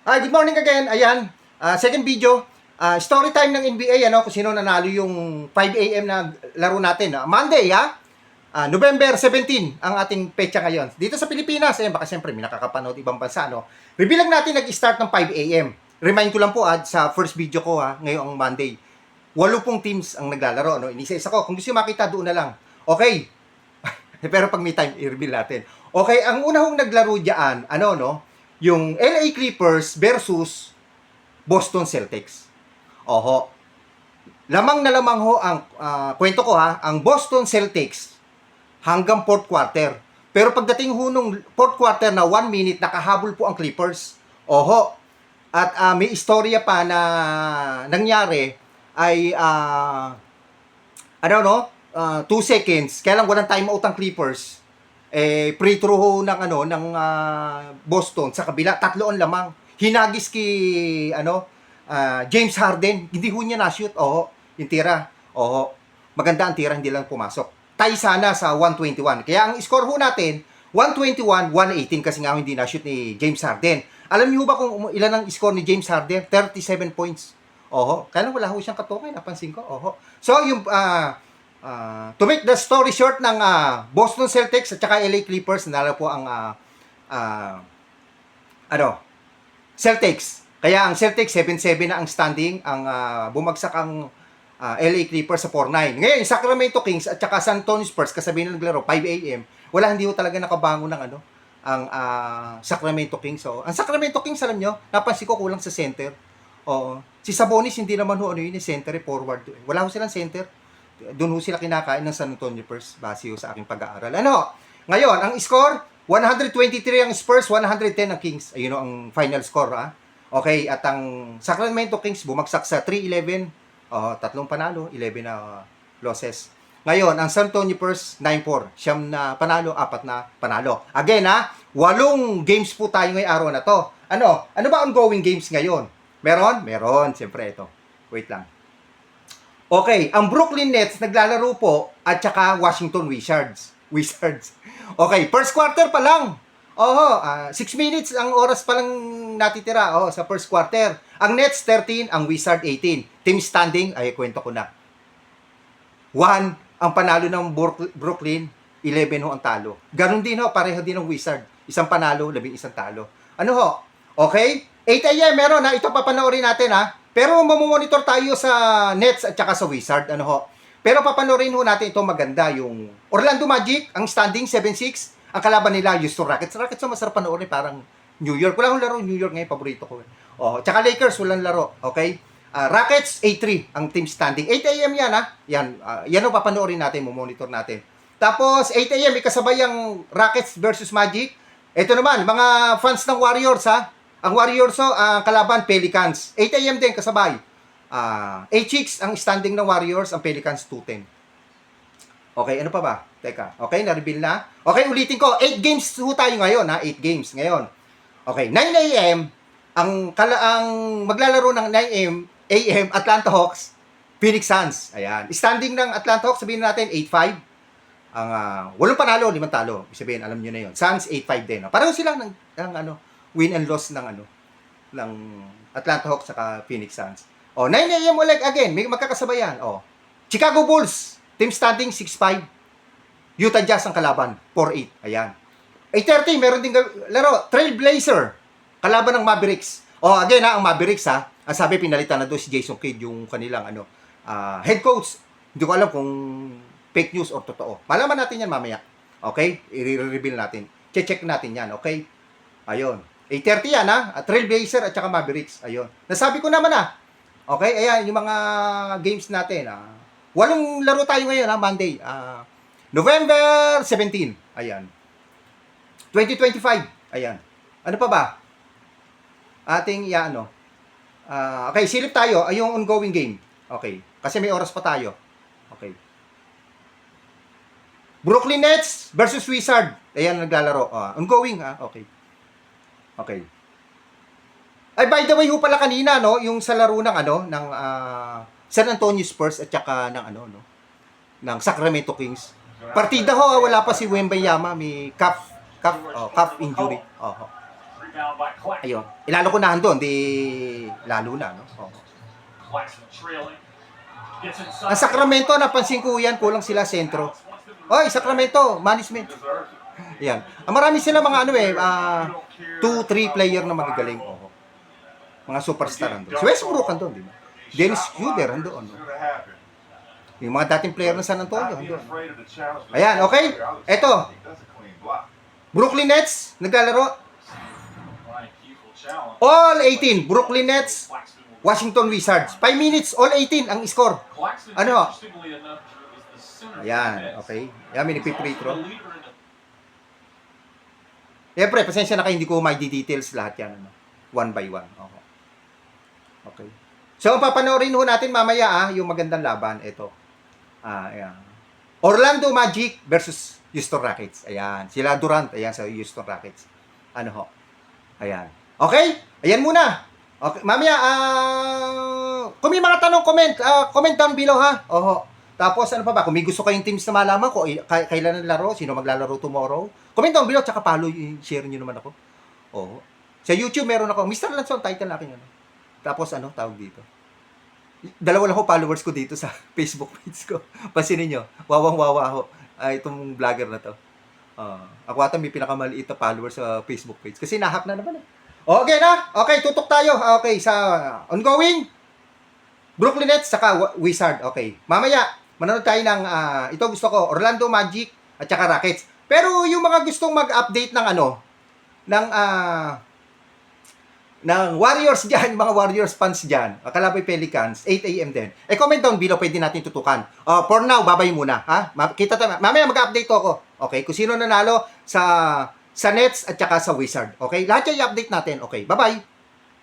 Good morning again. Ayan, second video. Story time ng NBA, ano, kung sino nanalo yung 5 a.m. na laro natin. Monday, ha? November 17 ang ating petsa ngayon. Dito sa Pilipinas, baka siyempre may nakakapanood ibang bansa, no? Reveal lang natin nag-start ng 5 a.m. Remind ko lang po, sa first video ko, ngayong Monday. 80 teams ang naglalaro, no? Inisa-isa ko. Kung gusto nyo makita, doon na lang. Okay. Pero pag may time, i-reveal natin. Okay, ang una hong naglaro diyan, ano, no? Yung LA Clippers versus Boston Celtics. Oho. Lamang na lamang ho ang kwento ko, ang Boston Celtics hanggang fourth quarter. Pero pagdating ho nung fourth quarter na 1 minute, nakahabol po ang Clippers. Oho. At may istorya pa na nangyari ay ano, no? 2 seconds. Kaya lang walang timeout ang Clippers. Free throw ho ng Boston sa kabila, 3 lamang. Hinagis James Harden, hindi ho niya na-shoot. Yung tira. Maganda ang tira, hindi lang pumasok. Tie sana sa 121. Kaya ang score ho natin 121-118 kasi nga hindi na-shoot ni James Harden. Alam niyo ba kung ilan ang score ni James Harden? 37 points. Kaya lang wala ho siyang katukoy, napansin ko. So yung to make the story short ng Boston Celtics at saka LA Clippers, nalala po ang Celtics. Kaya ang Celtics 7-7 na ang standing, ang bumagsak ang LA Clippers sa 4-9. Ngayon, Sacramento Kings at saka San Antonio Spurs, kasabihin na naglaro 5 a.m. Wala, hindi ho talaga nakabangon ng ang Sacramento Kings. So, ang Sacramento Kings, alam nyo, napansin ko kulang sa center. Si Sabonis hindi naman ho center, forward. Wala ho silang center. Doon ho sila kinakain ng San Antonio Spurs base ho sa aking pag-aaral. Ngayon, ang score, 123 ang Spurs, 110 ang Kings. Ayun ang final score, Okay, at ang Sacramento Kings bumagsak sa 3-11. 3 panalo, 11 na losses. Ngayon, ang San Antonio Spurs, 9-4. 9 na panalo, 4 na panalo. Again, 8 games po tayo ngayong araw na to. Ano ba ongoing games ngayon? Meron. Siyempre, ito. Wait lang. Okay, ang Brooklyn Nets naglalaro po at saka Washington Wizards. Okay, first quarter pa lang. 6 minutes ang oras pa lang natitira sa first quarter. Ang Nets 13, ang Wizards 18. Team standing, ay kwento ko na. 1 ang panalo ng Brooklyn, 11 ho ang talo. Ganon din pareho din ng Wizards. Isang panalo, 11 talo. Okay? 8 a.m. meron ito papanoorin natin Pero mamomonitor tayo sa Nets at saka sa Wizard, Pero papanoorin ho natin ito maganda, yung Orlando Magic, ang standing 7-6, ang kalaban nila Houston Rockets. Rockets masarap panoorin, parang New York. Wala akong laro New York ngayon, paborito ko. Tsaka Lakers, walang laro, okay? Rockets 8-3 ang team standing. 8 a.m. yan, yan ho papanoorin natin, mamonitor natin. Tapos 8 a.m. may kasabay ang Rockets versus Magic. Ito naman, mga fans ng Warriors, Ang Warriors, kalaban, Pelicans. 8 a.m. din, kasabay. 8-6 ang standing ng Warriors, ang Pelicans 2-10. Okay, ano pa ba? Teka, okay, na-reveal na. Okay, ulitin ko. 8 games ho tayo ngayon, 8 games ngayon. Okay, 9 a.m. Ang maglalaro ng 9 a.m. Atlanta Hawks, Phoenix Suns. Ayan. Standing ng Atlanta Hawks, sabihin natin 8-5. Ang 8 panalo, 5 talo. Sabihin, alam niyo na 'yon. Suns 8-5 din. Pareho sila ng win and loss ng Atlanta Hawks saka Phoenix Suns. 9 a.m. ulit again, may magkakasabayan. Chicago Bulls, team standing 6-5. Utah Jazz ang kalaban, 4-8. Ayan. 8:30 meron ding laro, Trailblazer, kalaban ng Mavericks. Again ang Mavericks ang sabi pinalitan na doon si Jason Kidd, yung kanilang head coach. Hindi ko alam kung fake news or totoo. Malaman natin yan mamaya. Okay? I-reveal natin. Check natin yan, okay? Ayun. 8:30 yan Trailblazer at saka Mavericks. Ayun. Nasabi ko naman Okay, ayan yung mga games natin. 8 laro tayo ngayon Monday. November 17. Ayan. 2025. Ayan. Ano pa ba? Ating okay, silip tayo yung ongoing game. Okay. Kasi may oras pa tayo. Okay. Brooklyn Nets versus Wizards. Ayan naglalaro. Ongoing Okay. Okay. Ay, by the way, pala kanina, yung sa laro ng, ng San Antonio Spurs at saka ng Sacramento Kings. Partida wala pa si Wembanyama, may calf injury. Rebound by Claxton. Ayun. Ilalo ko na doon, di lalo na, no? Oh. Claxton trailing. Gets inside. Ang Sacramento, napansin ko yan, kulang sila sentro. Oy, Sacramento, management. Yan. Marami sila mga 2-3 player na magagaling. Oh. Mga superstar andun. Si Westbrook andun, di ba? Dennis Schroeder andun. No? Yung mga dating player ng San Antonio andun. Ayan, okay? Eto. Brooklyn Nets, naglalaro. All 18, Brooklyn Nets, Washington Wizards. 5 minutes, all 18 ang score. Ano? Ayan, okay. Ayan, may nagpi-free throw. Siyempre, pasensya na kayo, hindi ko may details lahat yan. Ano? One by one. Okay. So, papanoorin ho natin mamaya yung magandang laban. Ito. Ayan. Orlando Magic versus Houston Rockets. Ayan. Sila Durant. Ayan, sa Houston Rockets. Ano ho? Ayan. Okay? Ayan muna. Okay. Mamaya, kung may mga tanong, comment down below, ha? Oho. Tapos, ano pa ba? Kung may gusto kayong teams na malaman ko, kailan ang laro, sino maglalaro tomorrow, comment down below, tsaka follow, share nyo naman ako. Oo. Sa YouTube, meron ako, Mr. Lanson, title akin yun. Tapos, tawag dito. Dalawa lang ho followers ko dito sa Facebook page ko. Pansinin nyo, wawang-wawa ho. Itong vlogger na to. Ako ata may pinakamaliit na followers sa Facebook page. Kasi nahack na naman. Okay na? Okay, tutok tayo. Okay, sa ongoing, Brooklyn Nets, saka Wizard. Okay. Mamaya, manonood tayo ng, ito gusto ko, Orlando Magic, at saka Rockets. Pero yung mga gustong mag-update ng ng Warriors dyan, mga Warriors fans dyan, Kalaboy Pelicans, 8 a.m. din. Comment down below, pwede natin tutukan. For now, babay muna. Ha? Kita tayo. Mamaya mag-update ako. Okay? Kung sino nanalo sa Nets at saka sa Wizard. Okay? Lahat yung i-update natin. Okay? Bye-bye.